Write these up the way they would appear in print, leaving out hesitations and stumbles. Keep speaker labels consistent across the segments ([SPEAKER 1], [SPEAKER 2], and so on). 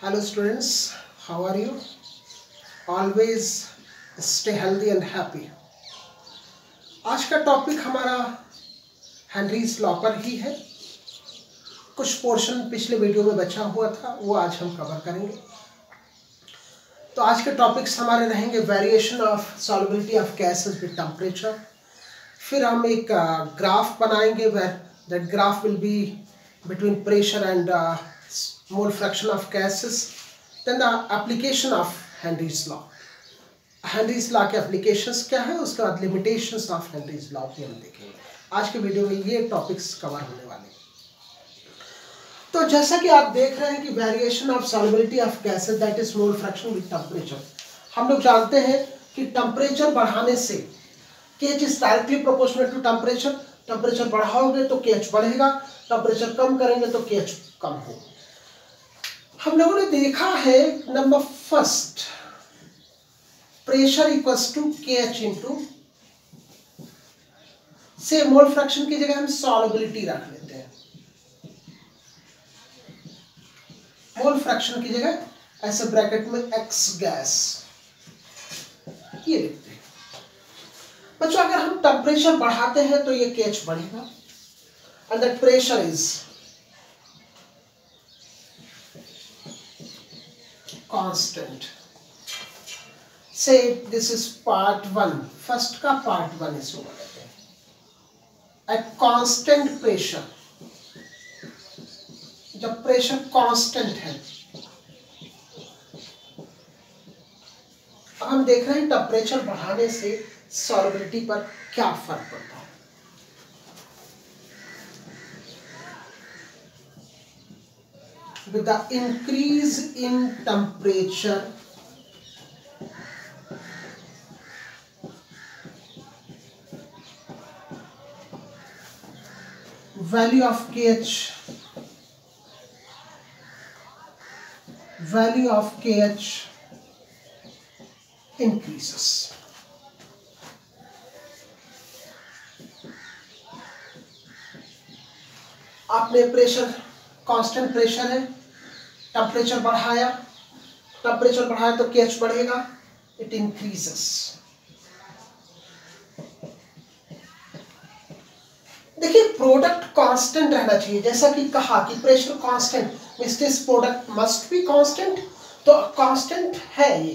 [SPEAKER 1] Hello students, how are you? Always stay healthy and happy. आज का topic हमारा Henry's law पर ही है। कुछ पोर्शन पिछले वीडियो में बचा हुआ था, वो आज हम कवर करेंगे। तो आज के टॉपिक्स हमारे रहेंगे variation of solubility of gases with temperature. फिर हम एक ग्राफ बनाएंगे where that graph will be between pressure and mole fraction of gases. Then the application of Henry's law. Henry's law के एप्लीकेशंस क्या है, उसके बाद लिमिटेशंस ऑफ हेनरीज लॉ भी हम देखेंगे। आज के वीडियो में ये टॉपिक्स कवर होने वाले हैं। तो जैसा कि आप देख रहे हैं कि variation of solubility of gases that is mole fraction with temperature. हम लोग जानते हैं कि टेम्परेचर बढ़ाने से KH is directly proportional to temperature. Temperature बढ़ाओगे तो केएच बढ़ेगा, टेम्परेचर कम करेंगे तो केएच कम होगा। हम लोगों ने देखा है number first, pressure equals to KH into, से मोल फ्रैक्शन की जगह हम सॉल्युबिलिटी रख लेते हैं। मोल फ्रैक्शन की जगह ऐसे ब्रैकेट में एक्स गैस ये लिखते हैं। बच्चों अगर हम टेम्परेचर बढ़ाते हैं तो ये केएच बढ़ेगा and that pressure is constant. So this is part one, first का पार्ट वन इसको बोलते हैं। एट कांस्टेंट प्रेशर, जब प्रेशर कांस्टेंट है, अब हम देख रहे हैं टेम्परेचर बढ़ाने से सॉल्युबिलिटी पर क्या फर्क पड़ता है। With the increase in temperature, value of KH increases. आपने प्रेशर कांस्टेंट प्रेशर है, टेम्परेचर बढ़ाया तो केएच बढ़ेगा, इट इंक्रीजेस। देखिए प्रोडक्ट कांस्टेंट रहना चाहिए, जैसा कि कहा कि pressure constant means this product must be constant. तो कांस्टेंट है ये,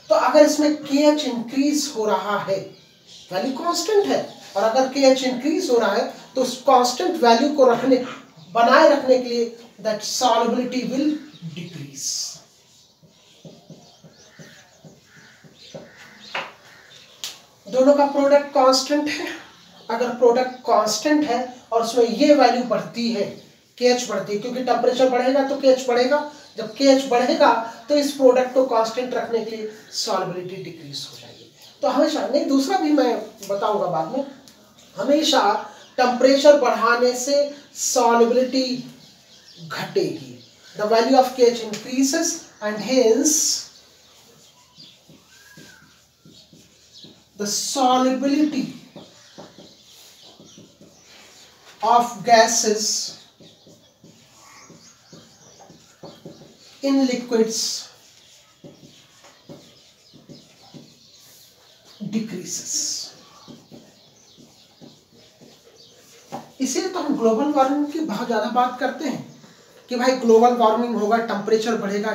[SPEAKER 1] तो अगर इसमें केएच इंक्रीज हो रहा है, वैल्यू कांस्टेंट है, और अगर केएच इंक्रीज हो रहा है तो उस कांस्टेंट वैल्यू को बनाए रखने के लिए दैट सॉल्युबिलिटी विल डिक्रीज। दोनों का प्रोडक्ट कांस्टेंट है। अगर प्रोडक्ट कांस्टेंट है और उसमें ये वैल्यू बढ़ती है, केएच बढ़ती है, क्योंकि टेम्परेचर बढ़ेगा तो केएच बढ़ेगा। जब केएच बढ़ेगा तो इस प्रोडक्ट को कांस्टेंट रखने के लिए सॉल्युबिलिटी डिक्रीज हो जाएगी। तो हमेशा नहीं, दूसरा भी मैं बताऊंगा बाद में, हमेशा टेम्परेचर बढ़ाने से सॉल्युबिलिटी घटेगी। The value of KH increases and hence the solubility of gases in liquids decreases. इसीलिए तो हम ग्लोबल वार्मिंग की बहुत ज्यादा बात करते हैं कि भाई ग्लोबल वार्मिंग होगा, टेम्परेचर बढ़ेगा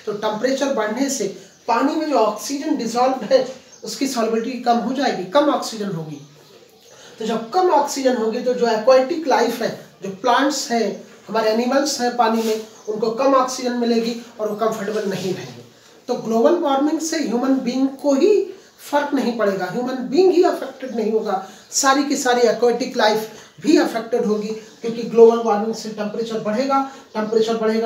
[SPEAKER 1] तो टेम्परेचर बढ़ने से पानी में जो ऑक्सीजन डिसॉल्व है उसकी सॉल्युबिलिटी कम हो जाएगी, कम ऑक्सीजन होगी। तो जब कम ऑक्सीजन होगी तो जो एक्वाटिक लाइफ है, जो प्लांट्स हैं, हमारे एनिमल्स हैं पानी में, उनको कम ऑक्सीजन मिलेगी और वो कंफर्टेबल नहीं रहेंगे। तो ग्लोबल वार्मिंग से ह्यूमन बीइंग को ही फर्क नहीं पड़ेगा, ह्यूमन बीइंग ही अफेक्टेड नहीं होगा, सारी की सारी एक्वाटिक लाइफ भी अफेक्टेड होगी, क्योंकि ग्लोबल वार्मिंग से टेम्परेचर बढ़ेगा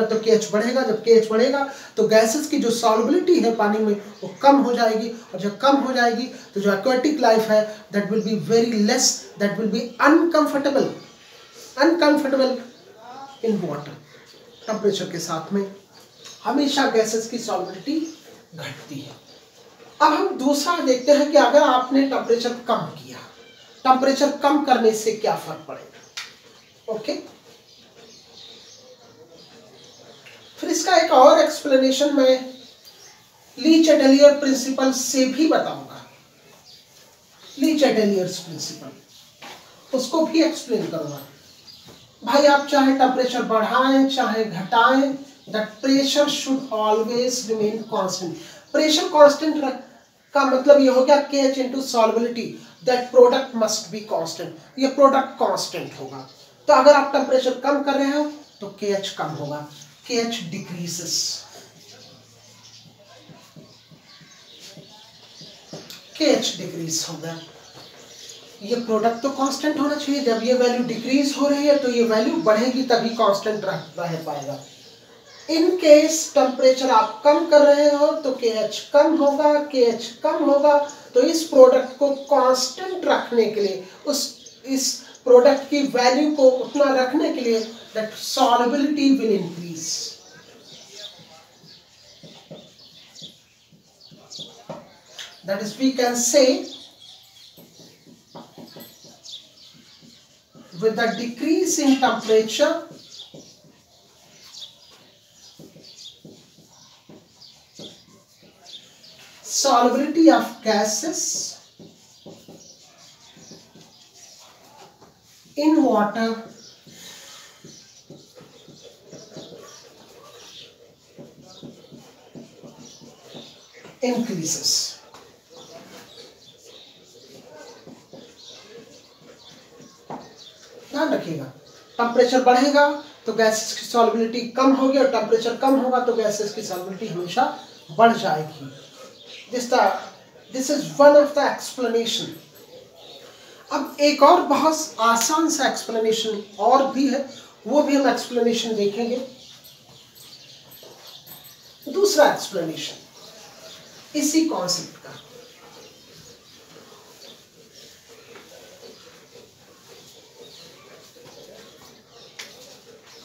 [SPEAKER 1] तो केएच बढ़ेगा। जब केएच बढ़ेगा तो गैसेस की जो सॉल्युबिलिटी है पानी में वो कम हो जाएगी, और जब कम हो जाएगी तो जो एक्वाटिक लाइफ है that will be very less, that will be uncomfortable in water. Temperature के साथ में हमेशा गैसेस की सॉल्युबिलिटी घटती है। अब हम दूसरा देखते हैं कि अगर आपने टेम्परेचर कम किया, टेम्परेचर कम करने से क्या फर्क पड़ेगा। ओके, फिर इसका एक और एक्सप्लेनेशन मैं ली चैटेलियर प्रिंसिपल से भी बताऊंगा। ली चैटेलियर्स प्रिंसिपल उसको भी एक्सप्लेन करूंगा। भाई आप चाहे टेम्परेचर बढ़ाएं चाहे घटाएं, that pressure should always remain constant. Pressure constant का मतलब ये हो गया KH into solubility, that product must be constant. ये प्रोडक्ट कांस्टेंट होगा। तो अगर आप टेम्परेचर कम कर रहे हो तो KH कम होगा, KH डिक्रीजेस। KH डिक्रीज होगा। ये प्रोडक्ट तो कांस्टेंट होना चाहिए। जब ये वैल्यू डिक्रीज हो रही है तो ये वैल्यू बढ़ेगी तभी कांस्टेंट रह पाएगा। इन केस टेम्परेचर आप कम कर रहे हो तो KH कम होगा, KH कम होगा। तो इस प्रोडक्ट को कांस्टेंट रखने के लिए, इस प्रोडक्ट की वैल्यू को उतना रखने के लिए, that solubility will increase. That is we can say with the decrease in temperature, solubility of gases in water increases. ध्यान रखिएगा, टेम्परेचर बढ़ेगा तो गैसेस की सॉल्युबिलिटी कम होगी और टेम्परेचर कम होगा तो गैसेस की सॉल्युबिलिटी हमेशा बढ़ जाएगी। This is one of the explanation. अब एक और बहुत आसान सा एक्सप्लेनेशन और भी है, वो भी हम एक्सप्लेनेशन देखेंगे। दूसरा एक्सप्लेनेशन इसी कॉन्सेप्ट का,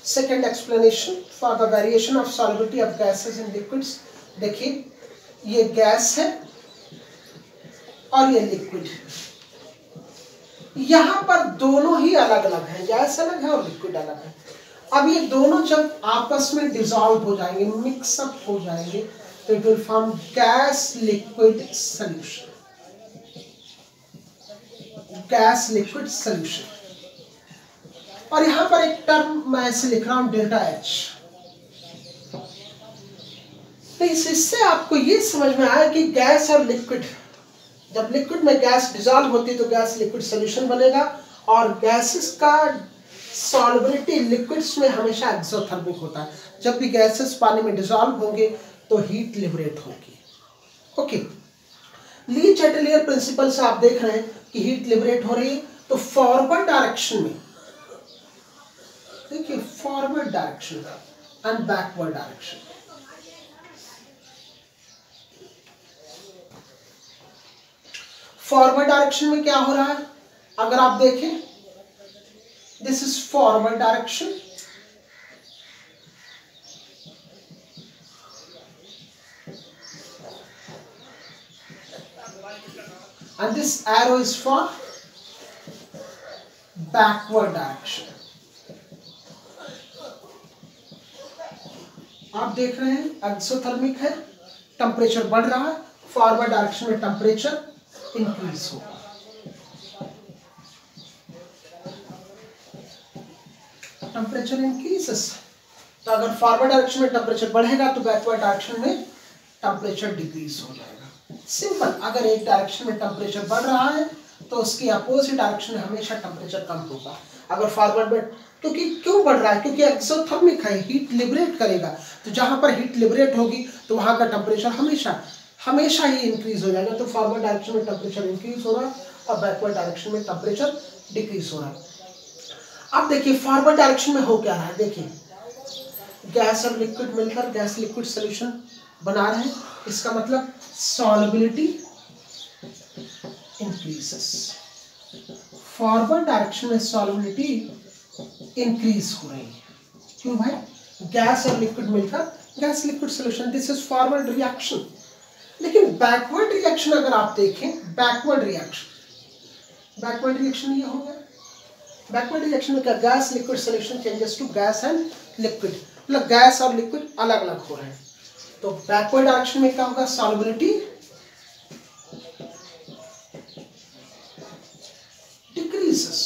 [SPEAKER 1] second explanation for the variation of solubility of gases in liquids. देखिए ये गैस है और ये लिक्विड है। यहां पर दोनों ही अलग अलग हैं, गैस अलग है और लिक्विड अलग है। अब ये दोनों जब आपस में डिसॉल्व हो जाएंगे, मिक्सअप हो जाएंगे, तो it will form gas liquid solution. Gas liquid solution. और यहां पर एक टर्म मैं ऐसे लिख रहा हूं डेल्टा H। तो इससे आपको ये समझ में आया कि गैस और लिक्विड, जब लिक्विड में गैस डिसॉल्व होती है तो गैस लिक्विड सॉल्यूशन बनेगा और गैसेस का सॉल्युबिलिटी लिक्विड्स में हमेशा एक्सोथर्मिक होता है। जब भी गैसेस पानी में डिसॉल्व होंगे तो हीट लिबरेट होगी। ओके, ली चैटेलियर प्रिंसिपल से आप देख रहे हैं कि हीट लिबरेट हो रही है। तो फॉरवर्ड डायरेक्शन में देखिए, forward direction and backward direction. Forward direction में क्या हो रहा है, अगर आप देखें, this is forward direction, and this arrow is for backward direction. आप देख रहे हैं एक्सोथर्मिक है, टेम्परेचर बढ़ रहा है, फॉरवर्ड डायरेक्शन में टेम्परेचर इंक्रीज होगा। टेम्परेचर इंक्रीजेस, तो अगर फॉरवर्ड डायरेक्शन में टेम्परेचर बढ़ेगा तो बैकवर्ड डायरेक्शन में टेम्परेचर डिक्रीज हो जाएगा। सिंपल, अगर एक डायरेक्शन में टेम्परेचर बढ़ रहा है तो उसकी अपोजिट डायरेक्शन में हमेशा टेम्परेचर कम होगा। अगर फॉरवर्ड में, क्योंकि क्यों बढ़ रहा है, क्योंकि एक्सोथर्मिक है, हीट लिबरेट करेगा। तो जहां पर हीट लिबरेट होगी तो वहां का टेम्परेचर हमेशा ही इंक्रीज हो जाएगा। तो फॉरवर्ड डायरेक्शन में टेम्परेचर इंक्रीज हो रहा है और बैकवर्ड डायरेक्शन में टेम्परेचर डिक्रीज हो रहा है। अब देखिए फॉरवर्ड डायरेक्शन में हो क्या रहा है, देखिए गैस और लिक्विड मिलकर गैस लिक्विड सॉल्यूशन बना रहे हैं। इसका मतलब सॉल्युबिलिटी इंक्रीजेस, फॉरवर्ड डायरेक्शन में सॉल्युबिलिटी इंक्रीज हो रही है। क्यों भाई, गैस और लिक्विड मिलकर gas liquid solution, this is forward reaction. लेकिन बैकवर्ड रिएक्शन अगर आप देखें, बैकवर्ड रिएक्शन ये हो गया। बैकवर्ड रिएक्शन में क्या, gas liquid solution changes to gas and liquid. मतलब गैस और लिक्विड अलग अलग हो रहे हैं। तो बैकवर्ड डायरेक्शन में क्या होगा, सॉल्युबिलिटी डिक्रीजेस।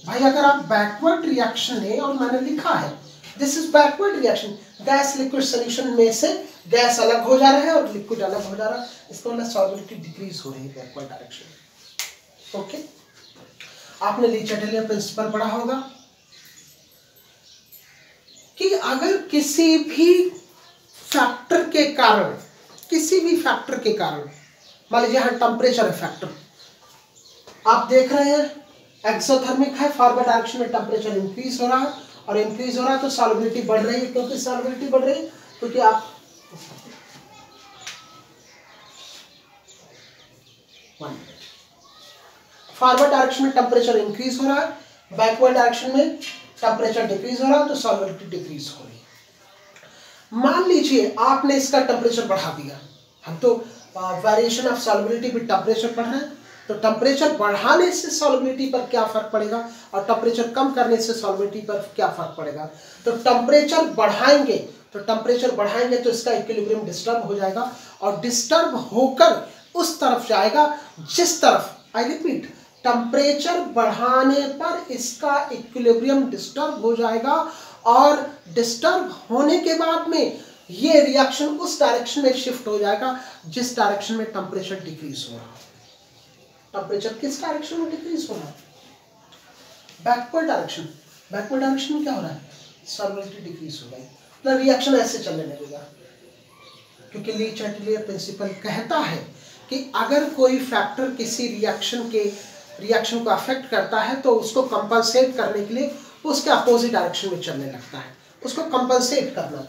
[SPEAKER 1] भाई अगर आप बैकवर्ड रिएक्शन है और मैंने लिखा है this is backward reaction, gas liquid solution में से गैस अलग हो जा रहा है और लिक्विड अलग हो जा रहा है, इसको मतलब सॉल्युबिलिटी डिक्रीज हो रही है बैकवर्ड डायरेक्शन। ओके, आपने ली चैटलियर प्रिंसिपल पढ़ा होगा कि अगर किसी भी फैक्टर के कारण, मान लीजिए यहाँ टेम्परेचर है फैक्टर, आप देख रहे हैं एक्सोथर्मिक है, फॉरवर्ड डायरेक्शन में टेम्परेचर इंक्रीज हो रहा है और इंक्रीज हो रहा है तो सॉल्युबिलिटी बढ़ रही है। क्योंकि सॉल्युबिलिटी बढ़ रही है क्योंकि आप फॉरवर्ड डायरेक्शन में टेम्परेचर इंक्रीज हो रहा है, बैकवर्ड डायरेक्शन में टेम्परेचर डिक्रीज हो रहा है तो सॉल्युबिलिटी डिक्रीज हो रही है। मान लीजिए आपने इसका टेम्परेचर बढ़ा दिया, हम तो variation of solubility with temperature पढ़ रहे हैं, तो टेम्परेचर बढ़ाने से सॉल्युबिलिटी पर क्या फर्क पड़ेगा और टेम्परेचर कम करने से सॉल्युबिलिटी पर क्या फर्क पड़ेगा। तो टेम्परेचर बढ़ाएंगे तो इसका इक्विलिब्रियम डिस्टर्ब हो जाएगा और डिस्टर्ब होकर उस तरफ जाएगा जिस तरफ, आई रिपीट, टेम्परेचर बढ़ाने पर इसका इक्विलिब्रियम डिस्टर्ब हो जाएगा और डिस्टर्ब होने के बाद में ये रिएक्शन उस डायरेक्शन में शिफ्ट हो जाएगा जिस डायरेक्शन में टेम्परेचर डिक्रीज हो रहा है। टेम्परेचर किस डायरेक्शन में डिक्रीज हो रहा है, बैकवर्ड डायरेक्शन। बैकवर्ड डायरेक्शन में क्या हो रहा है, सॉल्युबिलिटी डिक्रीज हो गई, तो रिएक्शन ऐसे चलने लगेगा। क्योंकि ली चैटलियर प्रिंसिपल कहता है कि अगर कोई फैक्टर किसी रिएक्शन को अफेक्ट करता है तो उसको कंपनसेट करने के लिए उसके अपोजिट डायरेक्शन में चलने लगता है, उसको कंपनसेट करना।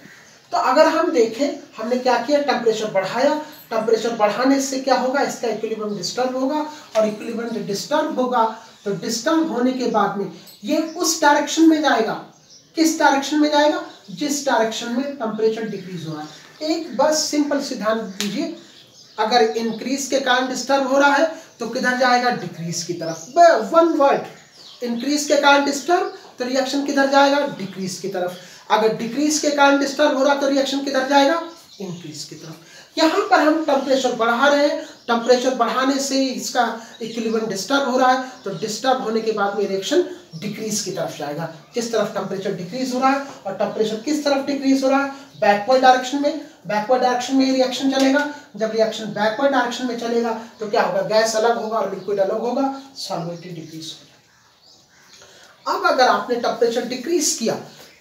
[SPEAKER 1] तो अगर हम देखें हमने क्या किया, टेम्परेचर बढ़ाया, टेम्परेचर बढ़ाने से क्या होगा, इसका इक्विलिब्रियम डिस्टर्ब होगा और इक्विलिब्रियम डिस्टर्ब होगा तो डिस्टर्ब होने के बाद में ये उस डायरेक्शन में जाएगा, किस डायरेक्शन में जाएगा, जिस डायरेक्शन में टेम्परेचर डिक्रीज हो रहा है। एक बस सिंपल सिद्धांत दीजिए, अगर इंक्रीज के कारण डिस्टर्ब हो रहा है तो किधर जाएगा, डिक्रीज की तरफ। वन वर्ड, इंक्रीज के कारण डिस्टर्ब तो रिएक्शन किधर जाएगा, डिक्रीज की तरफ। अगर डिक्रीज के कारण डिस्टर्ब हो रहा तो रिएक्शन किधर जाएगा, इंक्रीज की तरफ। यहाँ पर हम टेम्परेचर बढ़ा रहे हैं, टेम्परेचर बढ़ाने से इसका इक्विलिब्रियम डिस्टर्ब हो रहा है तो डिस्टर्ब होने के बाद में रिएक्शन डिक्रीज की तरफ जाएगा, जिस तरफ टेम्परेचर डिक्रीज हो रहा है। और टेम्परेचर किस तरफ डिक्रीज हो रहा है, बैकवर्ड डायरेक्शन में। बैकवर्ड डायरेक्शन में रिएक्शन चलेगा, जब रिएक्शन बैकवर्ड डायरेक्शन में चलेगा तो क्या होगा, गैस अलग होगा और लिक्विड अलग होगा, सॉल्युबिलिटी डिक्रीज होगा। अब अगर आपने टेम्परेचर डिक्रीज किया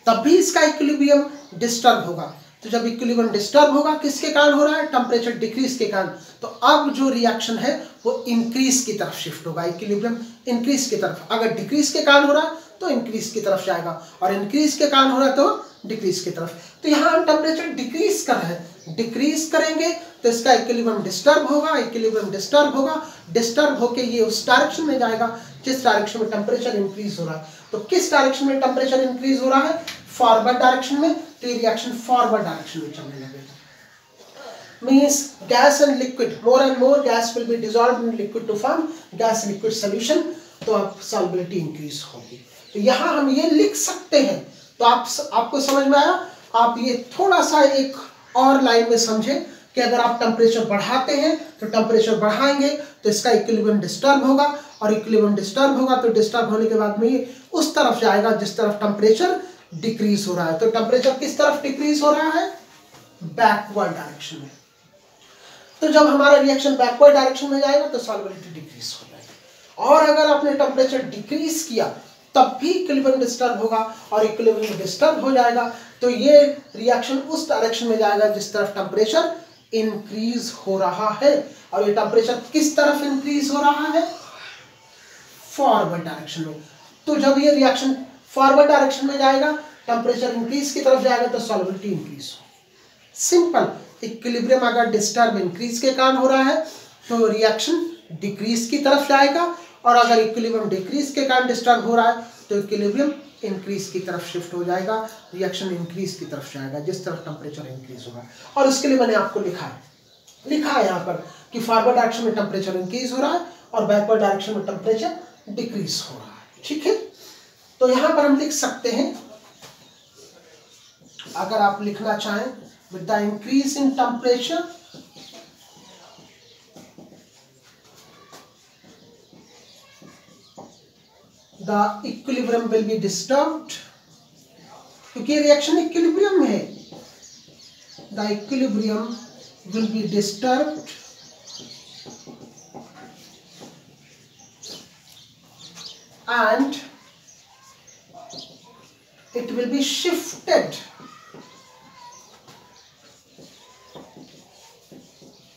[SPEAKER 1] तब भी इसका इक्विलिब्रियम डिस्टर्ब होगा, तो जब इक्विलिब्रियम डिस्टर्ब होगा किसके कारण हो रहा है, टेम्परेचर डिक्रीज के कारण, तो अब जो रिएक्शन है वो इंक्रीज की तरफ शिफ्ट होगा, इक्विलिब्रियम इंक्रीज की तरफ। अगर डिक्रीज के कारण हो रहा है तो इंक्रीज की तरफ जाएगा और इंक्रीज के कारण हो रहा है तो डिक्रीज की तरफ। तो यहाँ हम टेम्परेचर डिक्रीज कर रहे हैं, डिक्रीज करेंगे तो इसका इक्विलिब्रियम डिस्टर्ब होगा, इक्विलिब्रियम डिस्टर्ब होगा, डिस्टर्ब होके ये उस डायरेक्शन में जाएगा जिस डायरेक्शन में टेम्परेचर इंक्रीज हो रहा है। तो किस डायरेक्शन में टेम्परेचर इंक्रीज हो रहा है, फॉरवर्ड डायरेक्शन में, तो ये रिएक्शन फॉरवर्ड डायरेक्शन में चलने लगेगा। Means gas and liquid, more and more gas will be dissolved in liquid to form gas liquid solution, तो अब सॉल्युबिलिटी इंक्रीज होगी। तो यहाँ हम ये लिख सकते हैं, तो आपको समझ में आया। आप ये थोड़ा सा एक और लाइन में समझे कि अगर आप टेम्परेचर बढ़ाते हैं तो टेम्परेचर बढ़ाएंगे तो इसका इक्विलिब्रियम डिस्टर्ब होगा और इक्विलिब्रियम डिस्टर्ब होगा तो डिस्टर्ब होने के बाद में ये उस तरफ जाएगा जिस तरफ टेम्परेचर डिक्रीज हो रहा है। तो टेम्परेचर किस तरफ डिक्रीज हो रहा है, बैकवर्ड डायरेक्शन में। तो जब हमारा रिएक्शन बैकवर्ड डायरेक्शन में जाएगा तो सॉल्युबिलिटी डिक्रीज हो जाएगी। और अगर आपने टेम्परेचर डिक्रीज किया तब भी इक्विलिब्रियम डिस्टर्ब होगा और इक्विलिब्रियम डिस्टर्ब हो जाएगा तो ये रिएक्शन उस डायरेक्शन में जाएगा जिस तरफ टेम्परेचर इंक्रीज हो रहा है। और ये टेम्परेचर किस तरफ इंक्रीज हो रहा है, फॉरवर्ड डायरेक्शन में। तो जब ये रिएक्शन फॉरवर्ड डायरेक्शन में जाएगा, टेम्परेचर इंक्रीज की तरफ जाएगा तो सॉल्युबिलिटी इंक्रीज हो। सिंपल, इक्विलिब्रियम अगर डिस्टर्ब इंक्रीज के कारण हो रहा है तो रिएक्शन डिक्रीज की तरफ जाएगा और अगर इक्विलिब्रियम डिक्रीज के कारण डिस्टर्ब हो रहा है तो इक्विलिब्रियम इंक्रीज की तरफ शिफ्ट हो जाएगा, रिएक्शन इंक्रीज की तरफ जाएगा जिस तरफ टेम्परेचर इंक्रीज होगा। और उसके लिए मैंने आपको लिखा है यहाँ पर कि फॉरवर्ड डायरेक्शन में टेम्परेचर इंक्रीज हो रहा है और बैकवर्ड डायरेक्शन में टेम्परेचर डिक्रीज हो रहा है। ठीक है, तो यहाँ पर हम लिख सकते हैं अगर आप लिखना चाहें, with the increase in temperature the equilibrium will be disturbed, क्योंकि रिएक्शन इक्विलिब्रियम में है, the equilibrium will be disturbed and it will be shifted.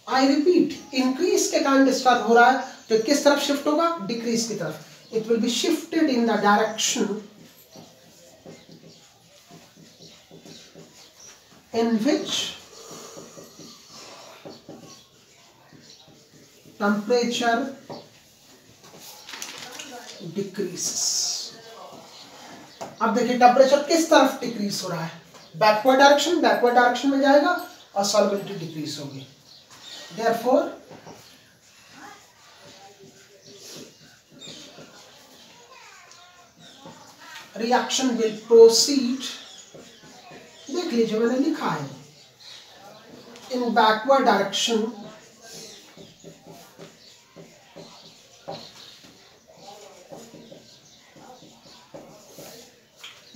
[SPEAKER 1] I repeat, increase के कारण डिस्टर्ब हो रहा है तो किस तरफ शिफ्ट होगा? डिक्रीज की तरफ. It will be shifted in the direction in which temperature decreases. अब देखिए टेम्परेचर किस तरफ डिक्रीज हो रहा है? बैकवर्ड डायरेक्शन में जाएगा और सॉल्युबिलिटी डिक्रीज होगी. Therefore reaction will proceed. देख लीजिए मैंने लिखा है इन backward direction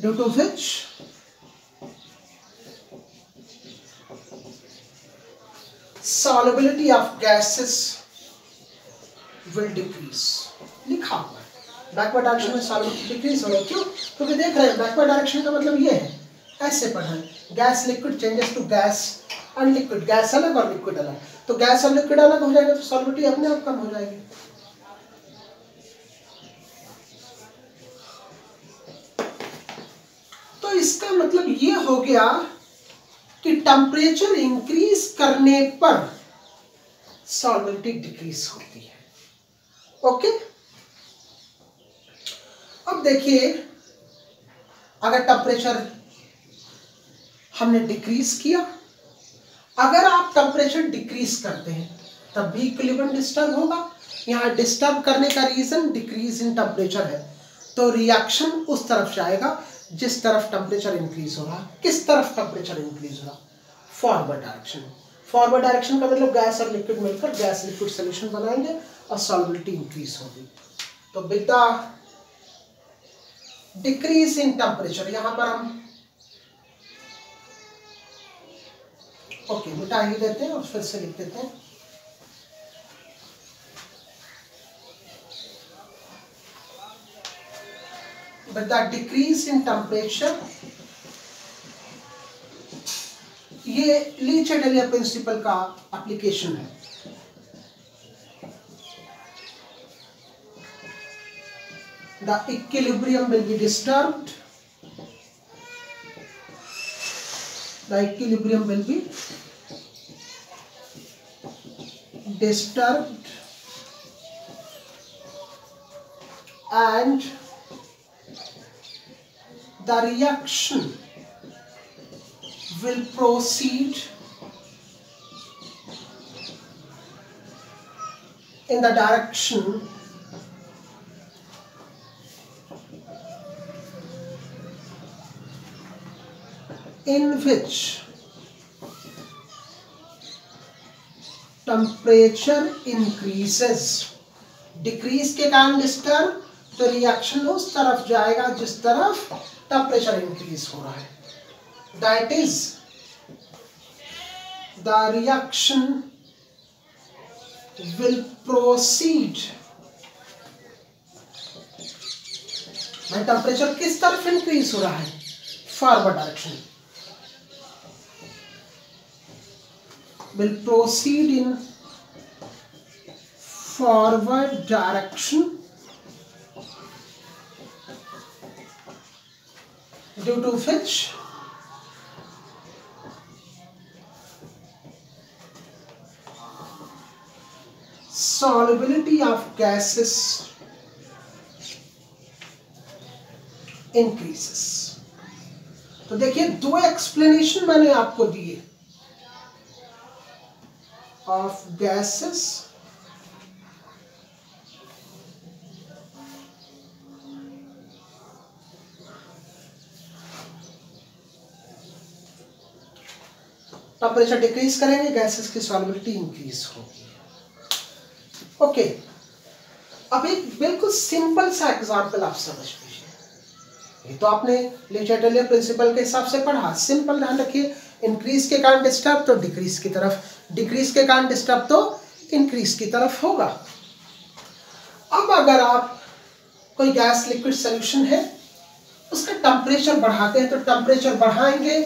[SPEAKER 1] due to which solubility of gases will decrease. लिखा हुआ है बैकवर्ड डायरेक्शन में सॉल्युबिलिटी डिक्रीज हो रही है. क्यों? क्योंकि देख रहे हैं बैकवर्ड डायरेक्शन का मतलब ये है, ऐसे पढ़ा है, gas liquid changes to gas and liquid, gas अलग और लिक्विड अलग. तो गैस और लिक्विड अलग हो जाएगा तो सॉल्युबिलिटी अपने आप कम हो जाएगी. तो इसका मतलब ये हो गया कि टेम्परेचर इंक्रीज करने पर सॉल्युबिलिटी डिक्रीज होती है. ओके. अब देखिए अगर टेम्परेचर हमने डिक्रीज किया, अगर आप टेम्परेचर डिक्रीज करते हैं तब भी इक्विलिब्रियम डिस्टर्ब होगा. यहाँ डिस्टर्ब करने का रीजन डिक्रीज इन टेम्परेचर है, तो रिएक्शन उस तरफ जाएगा जिस तरफ टेम्परेचर इंक्रीज हो रहा. किस तरफ टेम्परेचर इंक्रीज हो रहा? Forward direction. फॉरवर्ड डायरेक्शन का मतलब गैस और लिक्विड मिलकर गैस लिक्विड सॉल्यूशन बनाएंगे और सॉल्युबिलिटी इंक्रीज होगी. तो with the decrease in temperature, यहां पर हम ओके मिटा ही देते हैं और फिर से लिख देते हैं. With the decrease in temperature, ये ली चैटलियर प्रिंसिपल का एप्लीकेशन है. The equilibrium will be disturbed. The equilibrium will be disturbed and the reaction will proceed in the direction in which temperature increases. Decrease के कारण disturb, तो reaction उस तरफ जाएगा जिस तरफ टेम्परेचर इंक्रीज हो रहा है. That is the reaction will proceed. Temperature किस तरफ इंक्रीज हो रहा है? Forward direction. will proceed in forward direction due to which solubility of gases increases. तो देखिए दो एक्सप्लेनेशन मैंने आपको दिए of gases टेम्परेचर डिक्रीज करेंगे, गैसेस की सॉल्युबिलिटी इंक्रीज होगी। ओके, अब एक बिल्कुल सिंपल सा एग्जांपल आप समझ लीजिए। ये तो आपने ले चैटलियर प्रिंसिपल के हिसाब से पढ़ा, सिंपल ध्यान रखिए, इंक्रीज के कारण डिस्टर्ब तो डिक्रीज की तरफ, डिक्रीज के कारण डिस्टर्ब तो इंक्रीज की तरफ होगा। अब अगर आप कोई गैस लिक्विड सॉल्यूशन है, उसका टेम्परेचर बढ़ाते हैं, तो टेम्परेचर बढ़ाएंगे,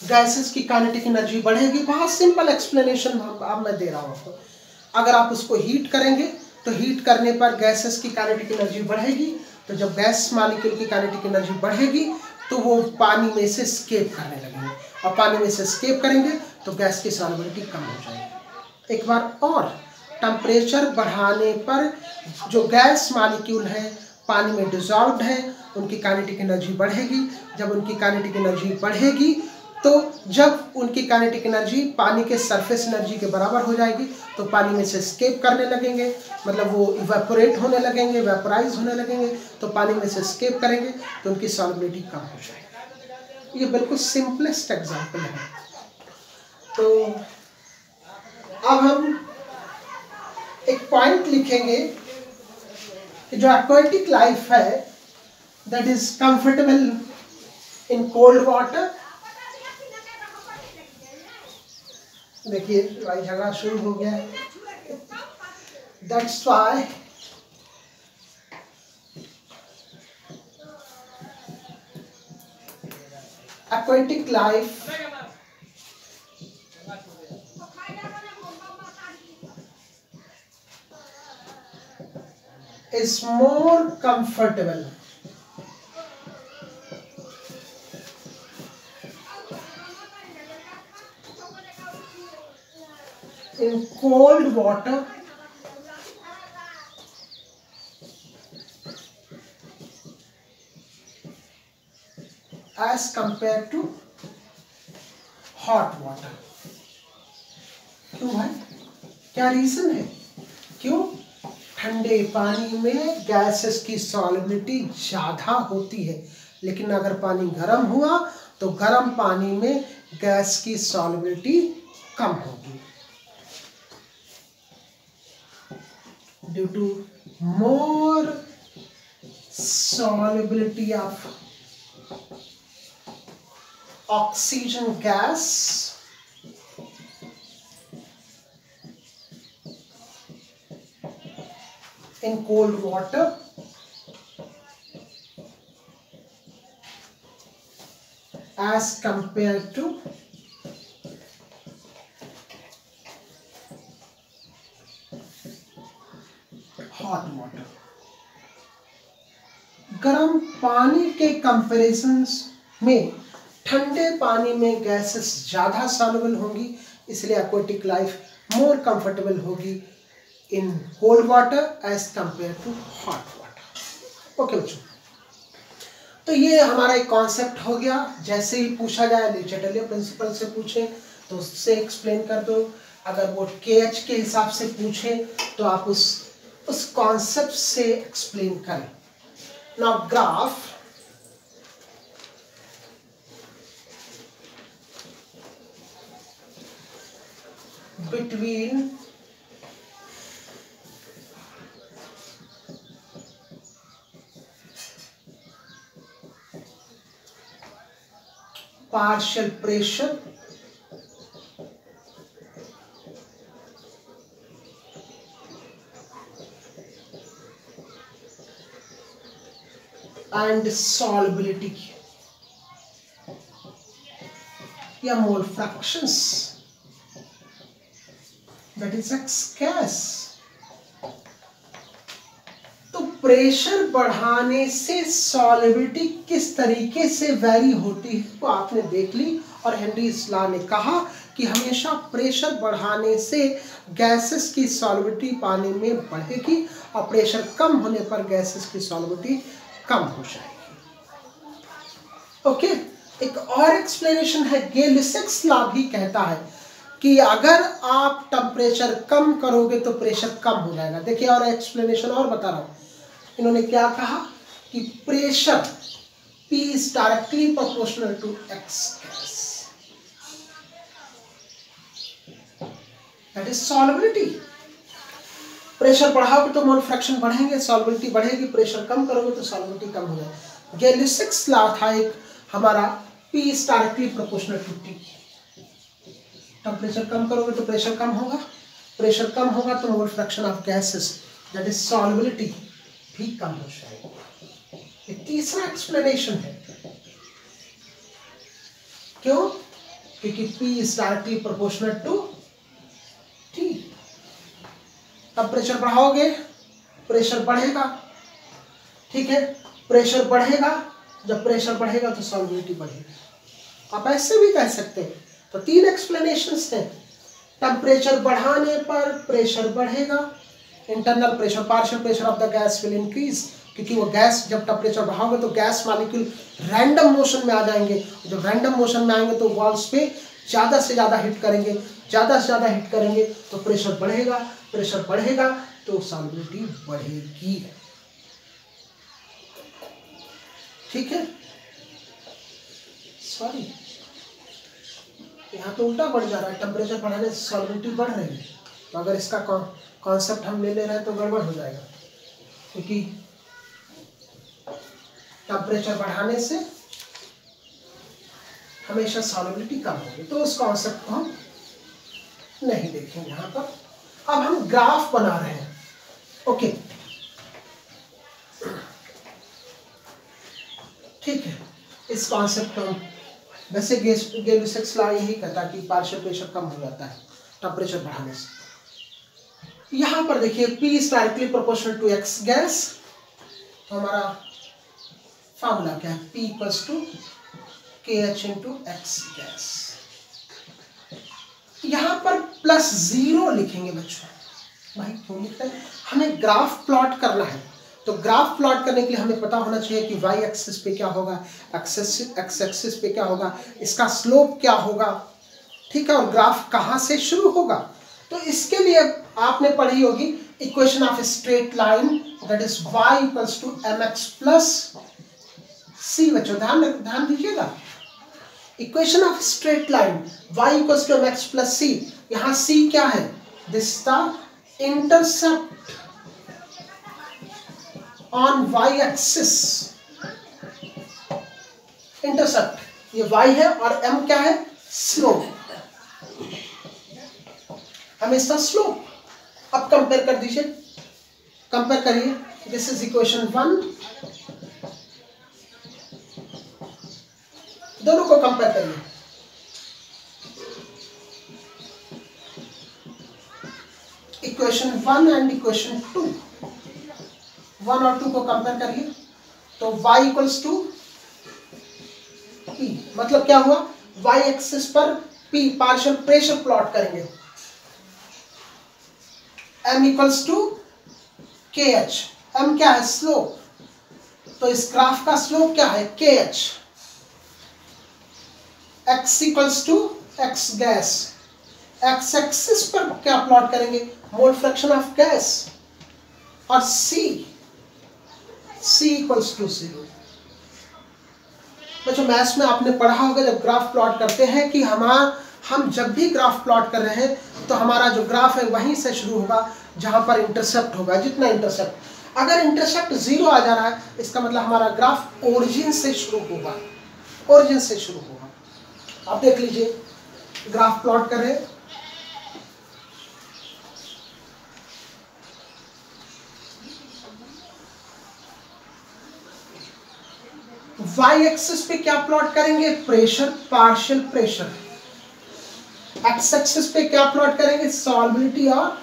[SPEAKER 1] गैसेस की काइनेटिक एनर्जी बढ़ेगी। बहुत सिंपल एक्सप्लेनेशन अब मैं दे रहा हूँ आपको। अगर आप उसको हीट करेंगे तो हीट करने पर गैसेस की काइनेटिक एनर्जी बढ़ेगी, तो जब गैस मॉलिक्यूल की काइनेटिक एनर्जी बढ़ेगी तो वो पानी में से एस्केप करने लगेंगे, और पानी में से एस्केप करेंगे तो गैस की सॉल्युबिलिटी कम हो जाएगी। एक बार और, टेम्परेचर बढ़ाने पर जो गैस मॉलिक्यूल है पानी में डिसॉल्व्ड है, उनकी काइनेटिक एनर्जी बढ़ेगी। जब उनकी काइनेटिक एनर्जी बढ़ेगी तो जब उनकी काइनेटिक एनर्जी पानी के सरफेस एनर्जी के बराबर हो जाएगी तो पानी में से एस्केप करने लगेंगे, मतलब वो इवेपोरेट होने लगेंगे, वेपराइज होने लगेंगे, तो पानी में से एस्केप करेंगे तो उनकी सॉल्युबिलिटी कम हो जाएगी। ये बिल्कुल सिंपलेस्ट एग्जांपल है। तो अब हम एक पॉइंट लिखेंगे कि जो एक्वेटिक लाइफ है that is comfortable in cold water. देखिए भाई झगड़ा शुरू हो गया है। That's why aquatic life is more comfortable in cold water as compared to hot water। क्यों भाई, क्या रीजन है? क्यों? ठंडे पानी में गैसेस की सॉल्युबिलिटी ज़्यादा होती है, लेकिन अगर पानी गर्म हुआ तो गर्म पानी में गैस की सॉल्युबिलिटी कम होगी। Due to more solubility of oxygen gas in cold water as compared to hot water। गर्म पानी के कंपैरिजन में ठंडे पानी में गैसेस ज़्यादा सॉल्युबल होंगी, इसलिए एक्वेटिक लाइफ मोर कंफर्टेबल होगी in cold water as compare to hot water. Okay बच्चों, तो ये हमारा एक कॉन्सेप्ट हो गया। जैसे ही पूछा जाए, ले चैटलियर प्रिंसिपल से पूछे तो उससे एक्सप्लेन कर दो, अगर वो KH के हिसाब से पूछे तो आप उस कॉन्सेप्ट से एक्सप्लेन करें। Now graph between partial pressure and solubility या mole fractions, that is X gas। तो प्रेशर बढ़ाने से सॉल्युबिलिटी किस तरीके से वेरी होती है वो आपने देख ली, और हेनरीज लॉ ने कहा कि हमेशा प्रेशर बढ़ाने से गैसेस की सॉल्युबिलिटी पानी में बढ़ेगी और प्रेशर कम होने पर गैसेस की सॉल्युबिलिटी कम हो जाएगी। ओके, एक और एक्सप्लेनेशन है, गै-लिस्सैक्स लॉ भी कहता है कि अगर आप टेम्परेचर कम करोगे तो प्रेशर कम हो जाएगा। देखिए और एक्सप्लेनेशन और बता रहा हूँ, इन्होंने क्या कहा कि pressure P is directly proportional to X gas। That is solubility. Pressure बढ़ाओगे तो मोल फ्रैक्शन बढ़ेंगे, सॉल्युबिलिटी बढ़ेगी। प्रेशर कम करोगे तो सॉल्युबिलिटी कम हो जाएगी। गैलिसिक्स लॉ था एक हमारा, P is directly proportional to T। Temperature कम करोगे तो प्रेशर कम होगा, प्रेशर कम होगा तो mole fraction of gases that is solubility भी कम हो जाएगी। ये तीसरा एक्सप्लेनेशन है। क्यों? क्योंकि P is directly proportional to T। Temperature बढ़ाओगे प्रेशर बढ़ेगा, ठीक है, प्रेशर बढ़ेगा, जब प्रेशर बढ़ेगा तो सॉल्युबिलिटी बढ़ेगी। आप ऐसे भी कह सकते हैं। तो तीन एक्सप्लेनेशंस हैं। टेम्परेचर बढ़ाने पर प्रेशर बढ़ेगा, internal pressure, partial pressure of the gas will increase, क्योंकि वो गैस जब टेम्परेचर बढ़ाओगे तो गैस मॉलिक्यूल रैंडम मोशन में आ जाएंगे। जब रैंडम मोशन में आएंगे तो वॉल्स पे ज़्यादा से ज़्यादा हिट करेंगे, ज़्यादा से ज़्यादा हिट करेंगे तो प्रेशर बढ़ेगा, प्रेशर बढ़ेगा तो सॉल्युबिलिटी बढ़ेगी। ठीक है, सॉरी यहाँ तो उल्टा बढ़ जा रहा है, टेम्परेचर बढ़ाने से सॉल्युबिलिटी बढ़ रही है। तो अगर इसका कॉन्सेप्ट हम ले रहे हैं तो गड़बड़ हो जाएगा, क्योंकि टेम्परेचर बढ़ाने से हमेशा सॉल्युबिलिटी कम होगी। तो उस कॉन्सेप्ट को हम नहीं देखेंगे यहाँ पर। अब हम ग्राफ बना रहे हैं। ओके, ठीक है, इस कॉन्सेप्ट को हम, वैसे गैलिसिक्स लॉ यही कहता है कि पार्शियल प्रेशर कम हो जाता है टेम्परेचर बढ़ाने से। यहां पर देखिए P is directly proportional to X gas, तो हमारा फॉर्मूला क्या है? P equals to KH into X gas. यहां पर +0 लिखेंगे बच्चों। भाई क्यों लिखते हैं? हमें ग्राफ प्लॉट करना है, तो ग्राफ प्लॉट करने के लिए हमें पता होना चाहिए कि y एक्सिस पे क्या होगा, x एक्सिस पे क्या होगा, इसका स्लोप क्या होगा, ठीक है, और ग्राफ कहाँ से शुरू होगा। तो इसके लिए आपने पढ़ी होगी equation of straight line, that is y equals to mx plus c। बच्चों ध्यान दीजिएगा, equation of straight line y equals to mx plus c। यहाँ c क्या है? This the intercept on y axis, intercept ये y है और m क्या है? स्लोप, हम इसका स्लोप। अब कंपेयर कर दीजिए, कंपेयर करिए, दिस इज इक्वेशन 1, दोनों को कंपेयर करिए। इक्वेशन 1 एंड इक्वेशन 2, 1 और 2 को कंपेयर करिए, तो y इक्वल्स टू P, मतलब क्या हुआ? y एक्सिस पर P पार्शियल प्रेशर प्लॉट करेंगे, m equals to KH, m क्या है? स्लोप, तो इस ग्राफ का स्लोप क्या है? KH। x equals to x gas, x axis पर क्या प्लॉट करेंगे? मोल फ्रैक्शन ऑफ गैस, और C इक्वल्स टू 0। बच्चों मैथ्स में आपने पढ़ा होगा जब ग्राफ प्लॉट करते हैं कि हम जब भी ग्राफ प्लॉट कर रहे हैं तो हमारा जो ग्राफ है वहीं से शुरू होगा जहां पर इंटरसेप्ट होगा। जितना इंटरसेप्ट, अगर इंटरसेप्ट 0 आ जा रहा है इसका मतलब हमारा ग्राफ ओरिजिन से शुरू होगा, ओरिजिन से शुरू होगा। आप देख लीजिए, ग्राफ प्लॉट कर रहे हैं, y एक्सिस पे क्या प्लॉट करेंगे? Pressure, partial pressure. x axis पे क्या प्लॉट करेंगे? सॉल्युबिलिटी और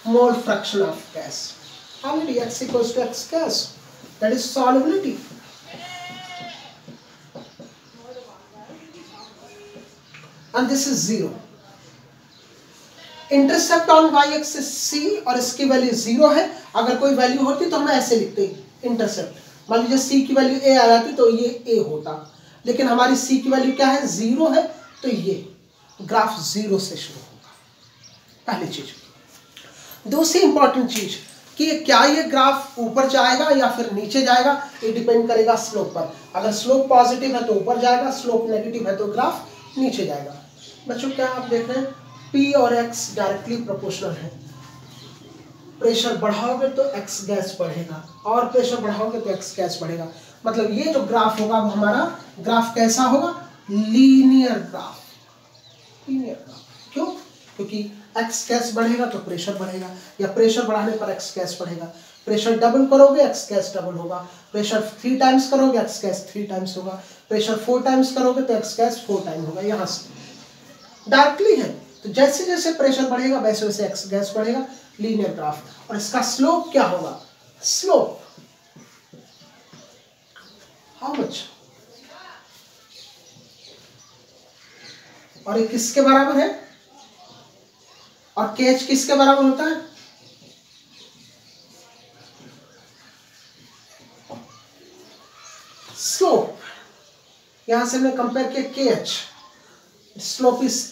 [SPEAKER 1] mole fraction of gas. Already x equals to x gas, that is solubility. And this is 0। Intercept on y axis c और इसकी value 0 है। अगर कोई वैल्यू होती तो हम ऐसे लिखते इंटरसेप्ट, मान लीजिए c की वैल्यू a आ जाती तो ये a होता, लेकिन हमारी c की वैल्यू क्या है? 0 है, तो ये ग्राफ 0 से शुरू होगा। पहली चीज। दूसरी इंपॉर्टेंट चीज कि क्या ये ग्राफ ऊपर जाएगा या फिर नीचे जाएगा, ये डिपेंड करेगा स्लोप पर। अगर स्लोप पॉजिटिव है तो ऊपर जाएगा, स्लोप नेगेटिव है तो ग्राफ नीचे जाएगा। बच्चों क्या आप देख रहे हैं? P और X डायरेक्टली प्रोपोर्शनल है। प्रेशर बढ़ाओगे तो X गैस बढ़ेगा और प्रेशर बढ़ाओगे तो X गैस बढ़ेगा। मतलब ये जो ग्राफ होगा वो हमारा ग्राफ कैसा होगा? Linear graph. लीनियर ग्राफ क्यों? क्योंकि X गैस बढ़ेगा तो प्रेशर बढ़ेगा, या प्रेशर बढ़ाने पर X गैस बढ़ेगा। प्रेशर डबल करोगे X गैस डबल होगा, प्रेशर 3 टाइम्स करोगे X गैस 3 टाइम्स होगा, प्रेशर 4 टाइम्स करोगे तो X गैस 4 टाइम होगा। यहाँ से डायरेक्टली है, तो जैसे जैसे प्रेशर बढ़ेगा वैसे वैसे X गैस बढ़ेगा। Linear graph. और इसका स्लोप क्या होगा? Slope how much? और ये किसके बराबर है? और KH किसके बराबर होता है? स्लोप। यहां से हमने कंपेयर किया KH, स्लोप इज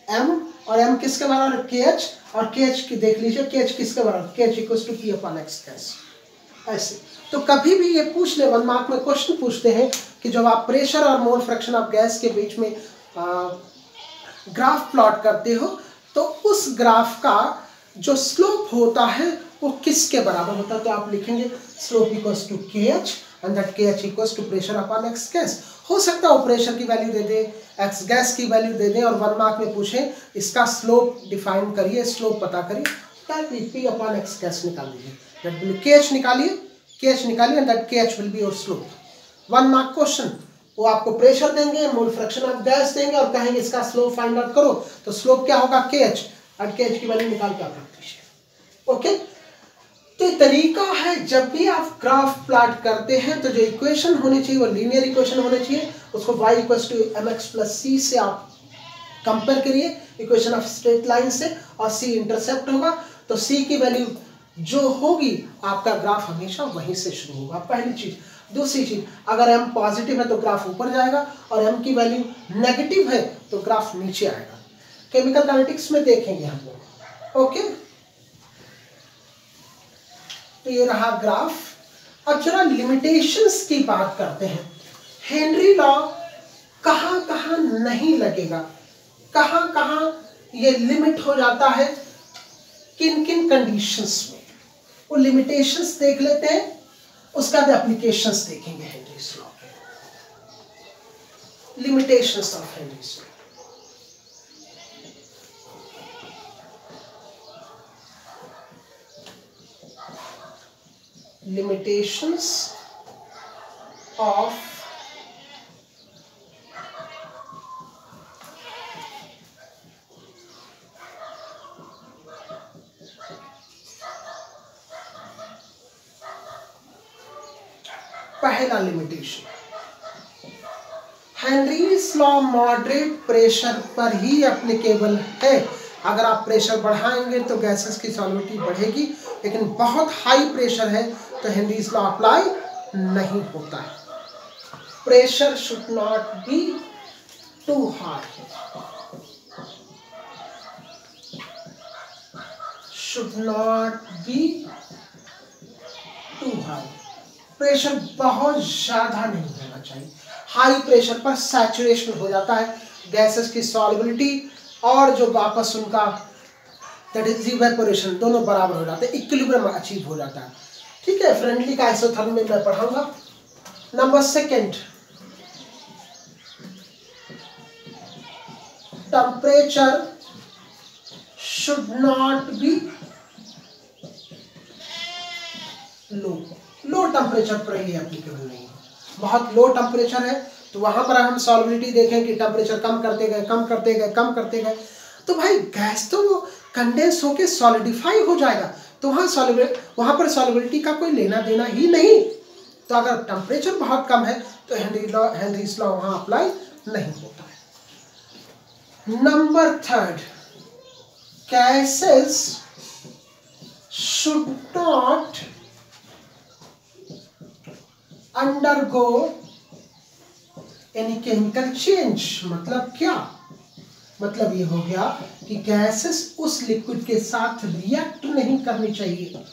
[SPEAKER 1] M और M किसके बराबर है? KH। और KH की देख लीजिए, KH किसके बराबर? KH equals to P upon X gas. ऐसे तो कभी भी ये पूछ ले, 1 मार्क में क्वेश्चन पूछते हैं कि जब आप प्रेशर और मोल फ्रैक्शन ऑफ गैस के बीच में ग्राफ प्लॉट करते हो तो उस ग्राफ का जो स्लोप होता है वो किसके बराबर होता है? तो आप लिखेंगे slope equals to KH and that KH equals to pressure upon X gas. हो सकता है वो प्रेशर की वैल्यू दे दे, X गैस की वैल्यू दे दे और 1 मार्क में पूछे इसका स्लोप डिफाइन करिए, स्लोप पता करिए, directly P upon X gas निकाल दीजिए। दैट विल KH निकालिए, KH निकालिए and that KH will be your slope. 1 mark question. वो आपको प्रेशर देंगे, मोल फ्रैक्शन ऑफ गैस देंगे और कहेंगे इसका स्लोप फाइंड आउट करो। तो स्लोप क्या होगा? KH। और KH की वैल्यू निकाल के आप रख दीजिए। ओके, तो ये तरीका है जब भी आप ग्राफ प्लॉट करते हैं तो जो इक्वेशन होनी चाहिए वो लीनियर इक्वेशन होनी चाहिए। उसको y equals to mx plus c से आप कंपेयर करिए इक्वेशन ऑफ स्ट्रेट लाइन से, और c इंटरसेप्ट होगा तो c की वैल्यू जो होगी आपका ग्राफ हमेशा वहीं से शुरू होगा। पहली चीज। दूसरी चीज, अगर m पॉजिटिव है तो ग्राफ ऊपर जाएगा और m की वैल्यू नेगेटिव है तो ग्राफ नीचे आएगा। केमिकल काइनेटिक्स में देखेंगे हम लोग। ओके, तो ये रहा ग्राफ। अब जरा लिमिटेशंस की बात करते हैं। हेनरी लॉ कहां कहां नहीं लगेगा, कहां कहां ये लिमिट हो जाता है, किन किन कंडीशंस में, वो लिमिटेशंस देख लेते हैं, उसका बाद एप्लीकेशंस देखेंगे हेनरीज लॉ के। Limitations of Henry's law. limitations of पहला limitation, Henry's law moderate pressure पर ही एप्लीकेबल है। अगर आप प्रेशर बढ़ाएंगे तो गैसेस की सॉल्युबिलिटी बढ़ेगी, लेकिन बहुत हाई प्रेशर है तो हेनरीज लॉ अप्लाई नहीं होता है। Pressure should not be too high, should not be too high. Pressure बहुत ज्यादा नहीं होना चाहिए। हाई प्रेशर पर सैचुरेशन हो जाता है, गैसेस की सॉल्युबिलिटी और जो वापस उनका दैट इज इवेपोरेशन दोनों बराबर हो जाते हैं, इक्विलिब्रियम अचीव हो जाता है। ठीक है, फ्रेंडली का आइसोथर्मल में मैं पढ़ाऊंगा। Number second, temperature should not B low. Low temperature पर ये एप्लीकेबल नहीं है। बहुत लो टेम्परेचर है तो वहां पर हम सॉल्युबिलिटी देखें कि टेम्परेचर कम करते गए कम करते गए कम करते गए, तो भाई गैस तो कंडेंस होके सॉलिडिफाई हो जाएगा, तो वहां पर सॉल्युबिलिटी का कोई लेना देना ही नहीं। तो अगर टेम्परेचर बहुत कम है तो हेनरीज लॉ वहां अप्लाई नहीं होता है। Number third, gases should not undergo any chemical change. मतलब क्या? मतलब ये हो गया कि गैसेस उस लिक्विड के साथ रिएक्ट नहीं करनी चाहिए,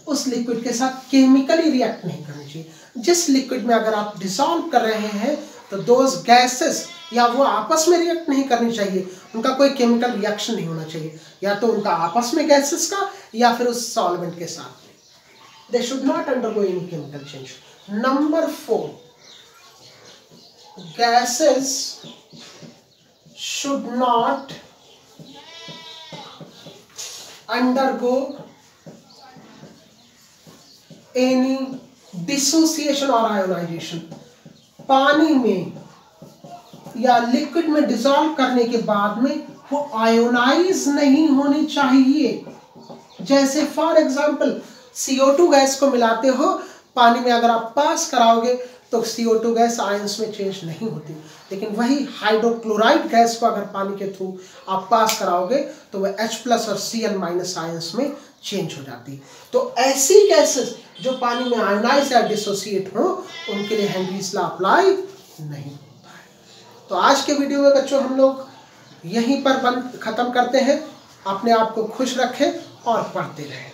[SPEAKER 1] उस लिक्विड के साथ केमिकली रिएक्ट नहीं करनी चाहिए। जिस लिक्विड में अगर आप डिसॉल्व कर रहे हैं तो दोज गैसेस या वो आपस में रिएक्ट नहीं करनी चाहिए, उनका कोई केमिकल रिएक्शन नहीं होना चाहिए, या तो उनका आपस में गैसेस का या फिर उस सॉल्वेंट के साथ में। They should not undergo any chemical change. Number 4, gases should not undergo any dissociation और आयोनाइजेशन। पानी में या लिक्विड में डिसॉल्व करने के बाद में वो आयोनाइज नहीं होनी चाहिए। जैसे फॉर एग्जांपल CO2 गैस को मिलाते हो पानी में, अगर आप पास कराओगे तो CO2 गैस आयंस में चेंज नहीं होती, लेकिन वही हाइड्रोक्लोराइड गैस को अगर पानी के थ्रू आप पास कराओगे तो वह H+ और Cl- आयंस में चेंज हो जाती है। तो ऐसी गैसेस जो पानी में आयोनाइज या डिसोसिएट हो उनके लिए हेनरीज लॉ अप्लाई नहीं होता है। तो आज के वीडियो में बच्चों हम लोग यहीं पर खत्म करते हैं। अपने आप को खुश रखें और पढ़ते रहें।